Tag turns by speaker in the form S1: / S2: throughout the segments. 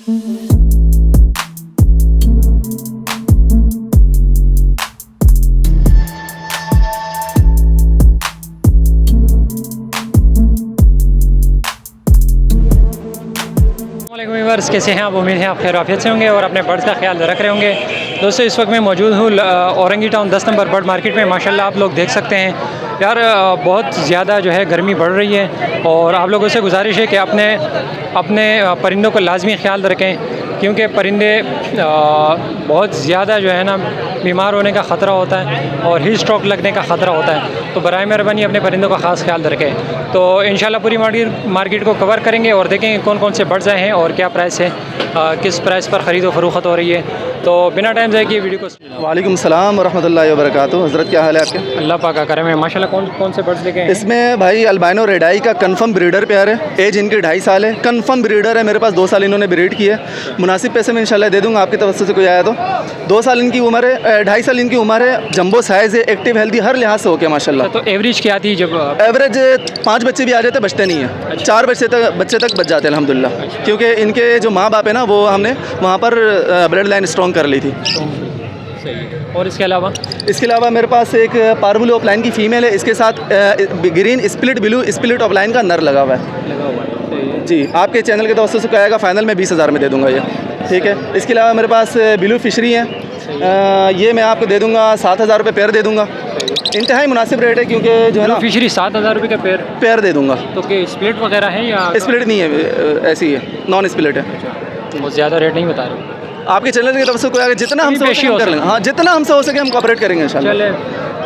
S1: Viewers, कैसे हैं आप? उम्मीद है आप खैर आफियत से होंगे और अपने बर्ड्स का ख्याल रख रहे होंगे। दोस्तों, इस वक्त मैं मौजूद हूँ Orangi town 10 number bird market में। माशाल्लाह आप लोग देख सकते हैं यार, बहुत ज़्यादा जो है गर्मी बढ़ रही है और आप लोगों से गुजारिश है कि अपने परिंदों को लाजमी ख्याल रखें, क्योंकि परिंदे बहुत ज़्यादा जो है ना बीमार होने का ख़तरा होता है और हीट स्ट्रोक लगने का ख़तरा होता है। तो बराए मेहरबानी अपने परिंदों का ख़ास ख्याल रखें। तो इंशाल्लाह पूरी मार्केट को कवर करेंगे और देखेंगे कौन कौन से बर्ड्स आए हैं और क्या प्राइस है, किस प्राइस पर ख़रीदो फरोख्त हो रही है। तो बिना टाइम जाए कि वीडियो को।
S2: वालेकुम सलाम वरहमतुल्लाहि वबरकातुहू। हज़रत क्या हाल है आपके?
S1: अल्लाह पाक का करम है। माशाल्लाह कौन से बर्ड्स लेके हैं?
S2: इसमें भाई अल्बाइनो रेडाई का कन्फर्म ब्रीडर पेयर है। एज इनकी 2.5 साल है। कन्फर्म ब्रीडर है, मेरे पास 2 साल इन्होंने ब्रीड की है। मुनासिब पैसे में इंशाल्लाह दे दूँगा आपकी तरफ से कोई आया तो। 2 साल इनकी उम्र है, 2.5 साल इनकी उम्र है। जंबो साइज़ है, एक्टिव हेल्दी हर लिहाज से ओके माशाल्लाह।
S1: तो एवरेज क्या थी? जब
S2: एवरेज 5 बच्चे भी आ जाते बचते नहीं है। 4 बच्चे तक बच जाते हैं अल्हम्दुलिल्लाह, क्योंकि इनके जो माँ बाप है ना, वो हमने वहाँ पर ब्लड लाइन स्ट्रॉन्ग कर ली थी।
S1: और इसके अलावा
S2: मेरे पास एक पारबुल ऑफलाइन की फ़ीमेल है। इसके साथ green split blue split offline का नर लगा हुआ है। जी, आपके चैनल के दोस्तों से कहेगा फाइनल में 20,000 में दे दूंगा ये, ठीक है। इसके अलावा मेरे पास ब्लू फिशरी है, ये मैं आपको दे दूंगा 7,000 रुपये पेयर दे दूंगा। इंतहाई मुनासिब रेट है, क्योंकि जो है ना
S1: फिशरी 7,000 रुपये का पेयर
S2: दे दूंगा।
S1: तो क्या स्प्लिट वगैरह है या?
S2: स्प्लिट नहीं है, ऐसी है, नॉन स्प्लिट है।
S1: बहुत ज़्यादा रेट नहीं बता रहे
S2: आपके चैनल की तरफ से कोई आगे जितना हमसे हो कर लेंगे। हाँ, जितना हमसे हो सके हम कोऑपरेट करेंगे इंशाल्लाह।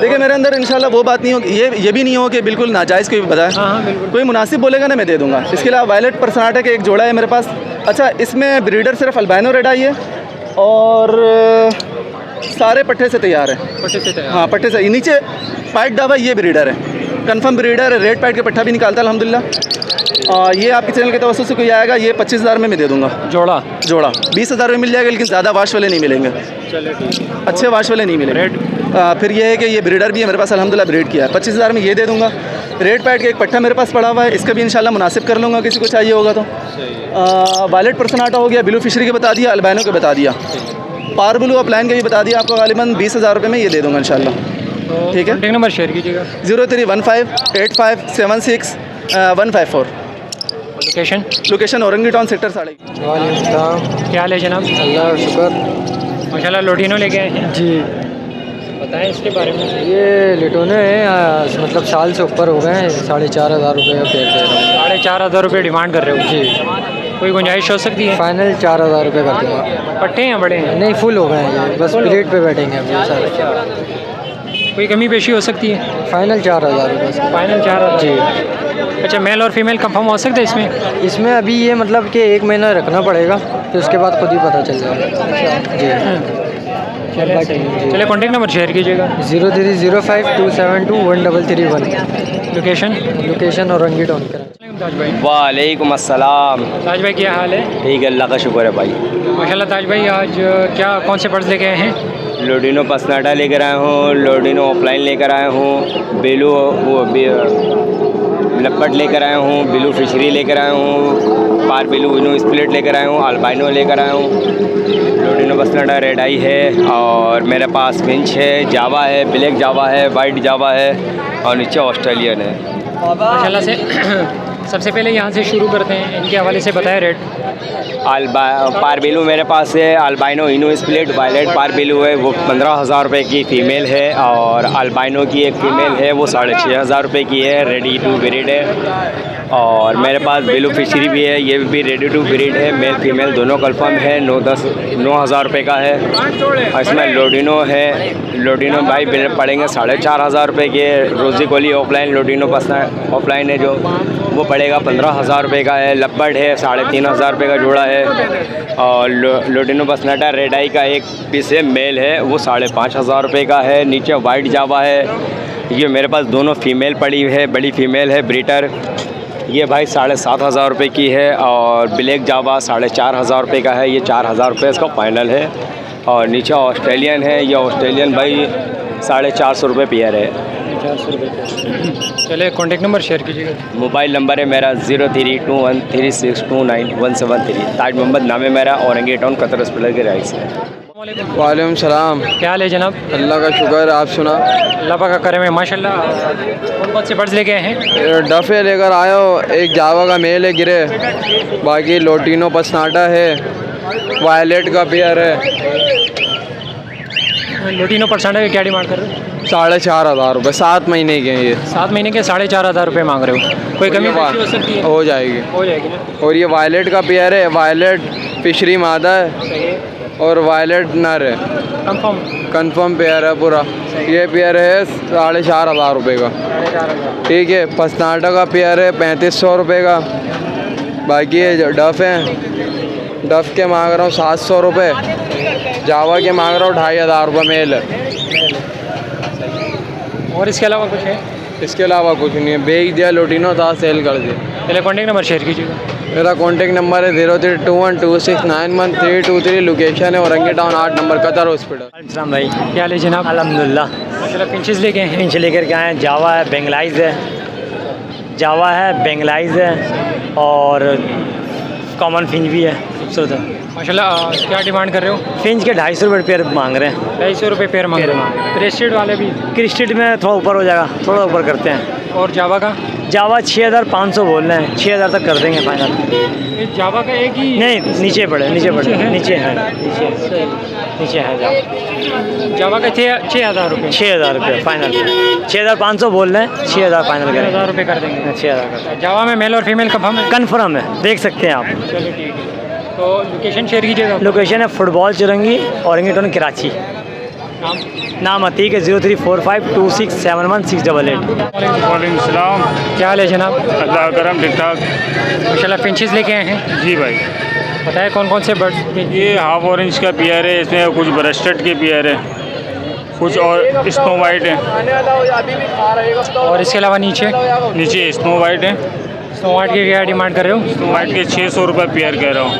S2: देखिए, मेरे अंदर इंशाल्लाह वो बात नहीं हो, ये भी नहीं हो कि बिल्कुल नाजायज़ कोई बताए।
S1: हाँ,
S2: कोई मुनासिब बोलेगा ना, मैं दे दूंगा। इसके अलावा वायलेट पर्सनाटा के एक जोड़ा है मेरे पास। अच्छा, इसमें ब्रीडर सिर्फ अल्बाइनो रेडाई है और सारे पट्टे से तैयार है। हाँ, पट्टे से नीचे पाइट डाबा, ये ब्रीडर है, कन्फर्म ब्रीडर है। रेड पाइट के पट्टा भी निकालता है अल्हम्दुलिल्लाह। ये आपके चैनल के तवज्जुह से कोई आएगा, ये 25,000 में मैं दे दूंगा। जोड़ा 20,000 में मिल जाएगा, लेकिन ज़्यादा वाश वाले नहीं मिलेंगे।
S1: चलिए ठीक है,
S2: अच्छे वाश वाले नहीं मिलेंगे। फिर ये है कि ये ब्रीडर भी है मेरे पास अल्हम्दुलिल्लाह, ब्रीड किया है। 25,000 में ये दे दूंगा। रेड पैड का एक पट्टा मेरे पास पड़ा हुआ है, इसका भी इंशाल्लाह मुनासिब कर लूँगा किसी को चाहिए होगा तो। वायलेट पर्सनाटा हो गया, ब्लू फिशरी के बता दिया, अल्बाइनो के बता दिया, पारबुल ऑफलाइन के भी बता दिया आपको। गालिबन 20,000 रुपये में ये दे दूँगा इंशाल्लाह, ठीक है।
S1: कॉन्टैक्ट नंबर शेयर कीजिएगा।
S2: 03158576 लोकेशन औरंगी टाउन सेक्टर
S1: 3.5। क्या हाल है जनाब?
S3: अल्लाह का शुक्र।
S1: माशाल्लाह लोटिनो लेके आए हैं
S3: जी,
S1: बताएं इसके बारे में।
S3: ये लिटोने हैं, मतलब साल से ऊपर हो गए हैं। 4,500 रुपये का पेड़ दे रहा हूँ।
S1: 4,500 रुपये डिमांड कर रहे हो
S3: जी।
S1: कोई गुंजाइश हो सकती है?
S3: फाइनल 4,000 रुपये कर दूँगा।
S1: पट्टे हैं बड़े हैं?
S3: नहीं, फुल हो गए हैं ये, बस प्लेट पे बैठेंगे अभी सारे।
S1: कोई कमी पेशी हो सकती है?
S3: फाइनल 4,000 रुपये।
S1: फाइनल 4,000
S3: जी।
S1: अच्छा, मेल और फीमेल कंफर्म हो सकता है इसमें?
S3: इसमें अभी ये मतलब कि 1 महीना रखना पड़ेगा, फिर उसके बाद खुद ही पता चल जाएगा जी।
S1: चलिए कॉन्टैक्ट नंबर शेयर कीजिएगा।
S3: 030527213331। लोकेशन औरंगी टाउन कराची।
S1: ताज भाई।
S4: वालेकुम अस्सलाम।
S1: ताज भाई क्या हाल है?
S4: ठीक है, अल्लाह का शुक्र है भाई।
S1: माशाल्लाह ताज भाई, आज क्या कौन से बर्ड्स लेके आए हैं?
S4: लोडिनो पसनाटा लेकर आया हूँ, लोडिनो ऑफलाइन लेकर आया हूँ, बेलू लपट लेकर आया हूँ, ब्लू फिशरी लेकर आया हूँ, पार बेलू इनो स्प्लिट लेकर आया हूँ, अल्बाइनो लेकर आया हूँ, लोडिनो पसनाटा रेड आई है, और मेरे पास फिंच है, जावा है, ब्लैक जावा है, वाइट जावा है, और नीचे ऑस्ट्रेलियन है।
S1: माशाल्लाह से सबसे पहले यहाँ से शुरू करते हैं, इनके हवाले से बताएं रेट।
S4: पारबेलू मेरे पास है, अल्बाइनो इनो स्प्लिट वायलेट पारबेलू है, वो 15,000 रुपये की फ़ीमेल है, और अल्बाइनो की एक फ़ीमेल है, वो 6,500 रुपये की है, रेडी टू ब्रीड है। और मेरे पास बेलू फिशरी भी है, ये भी रेडी टू ब्रीड है, मेल फीमेल दोनों कन्फर्म है, 9,000 रुपये का है। और इसमें लोडिनो है, लोडिनो भाई पड़ेंगे 4,500 रुपये के। रोज़ी कोली ऑफलाइन लोडिनो ऑफलाइन है जो, वो पड़ेगा 15,000 रुपये का है। लपबर्ड है 3,500 रुपये का जोड़ा है। और लोडिनो बसनाटा रेड आई का एक पीस है, मेल है, वो 5,500 रुपये का है। नीचे वाइट जावा है, ये मेरे पास दोनों फ़ीमेल पड़ी है, बड़ी फ़ीमेल है ब्रीटर, ये भाई 7,500 रुपये की है। और ब्लैक जावा 4,500 रुपये का है, ये 4,000 रुपये इसका फ़ाइनल है। और नीचे ऑस्ट्रेलियन है, ये ऑस्ट्रेलियन भाई 450 रुपये पेयर है।
S1: 400 रुपये पेयर। चलिए कॉन्टेक्ट नंबर शेयर कीजिएगा।
S4: मोबाइल नंबर है मेरा 0321362917 ताज मोहम्मद नाम है मेरा, औरंगी टाउन कतर हॉस्पिटल के राइट से।
S3: वालेकुम सलाम।
S1: क्या हाल है जनाब?
S3: अल्लाह का शुक्र, आप सुना?
S1: अल्लाह पाक का करम है माशाल्लाह। कौन कौन से बर्ड्स लेके आए हैं?
S3: डफे लेकर आयो, एक जावा का मेल है गिरे, बाकी लोटिनो पसनाटा है, वायलेट का पेयर है।
S1: लोटिनो परसेंटा की क्या डिमांड कर रहे हो?
S3: 4,500 रुपये, 7 महीने के हैं ये।
S1: 7 महीने के 4,500 रुपये मांग रहे हो। कोई कमी पेशी हो सकती है?
S3: हो जाएगी।
S1: हो जाएगी ना।
S3: और ये वायलेट का पेयर है, वायलेट फिशरी मादा है और वायलेट नर है।
S1: कंफर्म
S3: कंफर्म पेयर है पूरा। ये पेयर है 4,500 रुपये का। ठीक है। पसनाटा का पेयर है 3,500 रुपये का। बाकी ये जो डफ हैं, डफ के मांग रहा हूँ 700 रुपये, जावा के मांग रहा हूँ 2,500 रुपये मेल है।
S1: और इसके अलावा कुछ है?
S3: इसके अलावा कुछ नहीं है, बेच दिया, लोटिनो था, सेल कर दिया।
S1: पहले कॉन्टेक्ट नंबर शेयर कीजिएगा।
S3: मेरा कॉन्टेक्ट नंबर है 03212691 लोकेशन है Orangi town 8 number Qatar hospital.
S5: अस्सलाम भाई,
S1: क्या हाल है जनाब?
S5: अल्हम्दुलिल्लाह।
S1: माशाल्लाह फिंचेस लेके आए हैं।
S5: फिंच लेकर के आए हैं, जावा है, बेंगलाइज है, जावा है, बेंगलाइज है और कॉमन फिंच भी है, खूबसूरत है।
S1: माशाल्लाह क्या डिमांड कर रहे हो?
S5: फिंच के 250 रुपये पेयर मांग रहे हैं।
S1: 250 रुपये पेयर मांग रहे हो। क्रेस्टेड वाले भी?
S5: क्रिस्टेड में थोड़ा ऊपर हो जाएगा, थोड़ा ऊपर करते हैं।
S1: और जावा का?
S5: जावा 6,500 बोल रहे हैं, 6,000 तक कर देंगे फाइनल।
S1: ये जावा का एक ही?
S5: नहीं, नीचे पड़े, नीचे पड़े,
S1: नीचे है?
S5: नीचे है, नीचे है जावा।
S1: जावा का 6,000 रुपये।
S5: 6,000 रुपये फाइनल। 6,500 बोल रहे हैं, 6,000 फाइनल करेंगे।
S1: 6,000 रुपये कर देंगे।
S5: 6,000 कर
S1: जावा में मेल और फीमेल कंफर्म है?
S5: कन्फर्म है, देख सकते हैं आप।
S1: चलो ठीक है। तो लोकेशन शेयर कीजिएगा।
S5: लोकेशन है फुटबॉल चुरंगी, औरंगी टाउन कराची।
S1: नाम?
S5: नाम अतीक है 034526711688।
S6: वालेकुम सलाम।
S1: क्या हाल है जनाब?
S6: अल्लाह करम, ठीक ठाक।
S1: माशाल्लाह फिंचेस लेके आए हैं।
S6: जी भाई,
S1: बताएं कौन कौन से बर्ड्स?
S6: ये हाफ ऑरेंज का पेयर है, इसमें कुछ ब्रेस्टेड के पेयर है, कुछ और स्नो वाइट है,
S1: और इसके अलावा नीचे?
S6: नीचे स्नो वाइट है।
S1: स्नो वाइट की क्या डिमांड कर रहे हो?
S6: स्नो वाइट के 600 रुपये पेयर कह रहा हूँ।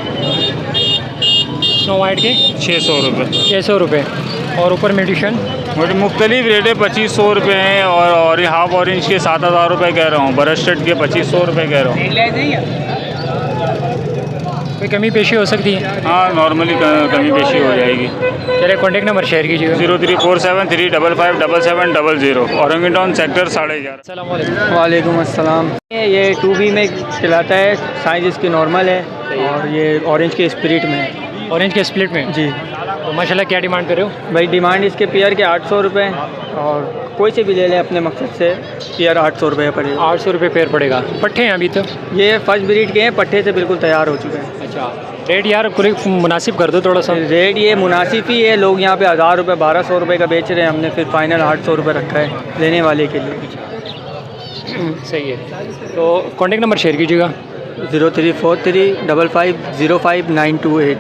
S1: स्नो वाइट के
S6: 600 रुपये।
S1: 600 रुपये। और ऊपर मेडिशन?
S6: मुझे मुख्तलिफ रेट है, 2,500 रुपये हैं और हाफ ऑरेंज के 7,000 रुपये कह रहा हूँ, ब्रेस्टेड के 2,500 रुपये कह रहा हूँ।
S1: कोई कमी पेशी हो सकती है?
S6: हाँ, नॉर्मली कमी पेशी हो जाएगी।
S1: चलिए कॉन्टेक्ट नंबर शेयर कीजिएगा।
S6: 0347355500 औरंगी टाउन सेक्टर 11.5।
S1: अस्सलाम वालेकुम।
S3: वालेकुम अस्सलाम।
S5: ये 2B में खिलाता है, साइज इसकी नॉर्मल है और ये ऑरेंज के स्पिरिट में है।
S1: ऑरेंज के स्प्लिट में?
S5: जी
S1: तो माशाल्लाह क्या डिमांड कर रहे हो?
S5: भाई, डिमांड इसके पेयर के 800 रुपये और कोई से भी ले लें अपने मकसद से, पेयर 800 रुपये पड़ेगा।
S1: 800 रुपये पेयर पड़ेगा। पट्ठे हैं अभी तो?
S5: ये फर्स्ट ब्रीड के हैं, पट्टे से बिल्कुल तैयार हो चुके हैं।
S1: अच्छा, रेट यार पूरी मुनासिब कर दो थोड़ा सा।
S5: रेट ये मुनासिब ही है, लोग यहाँ पे 1,000 रुपये 1,200 रुपये का बेच रहे हैं, हमने फिर फाइनल 800 रुपये रखा है लेने वाले के लिए।
S1: सही है। तो कॉन्टेक्ट नंबर शेयर कीजिएगा।
S5: 0343550598।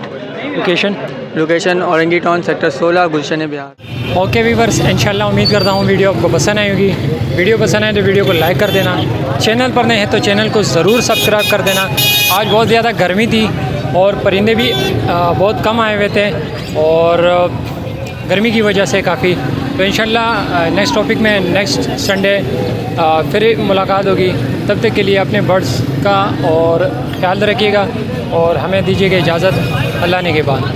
S1: Location?
S5: Location Orangi town sector 16 गुलशन बिहार।
S1: ओके वीवर्स, इंशाल्लाह उम्मीद करता हूँ वीडियो आपको पसंद आई होगी। वीडियो पसंद आए तो वीडियो को लाइक कर देना। चैनल पर नए हैं तो चैनल को ज़रूर सब्सक्राइब कर देना। आज बहुत ज़्यादा गर्मी थी और परिंदे भी बहुत कम आए हुए थे और गर्मी की वजह से काफ़ी। तो इंशाल्लाह नेक्स्ट टॉपिक में नेक्स्ट संडे फिर मुलाकात होगी। तब तक के लिए अपने बर्ड्स का और ख्याल रखिएगा और हमें दीजिएगा इजाज़त। अल्लाह ने के बाद।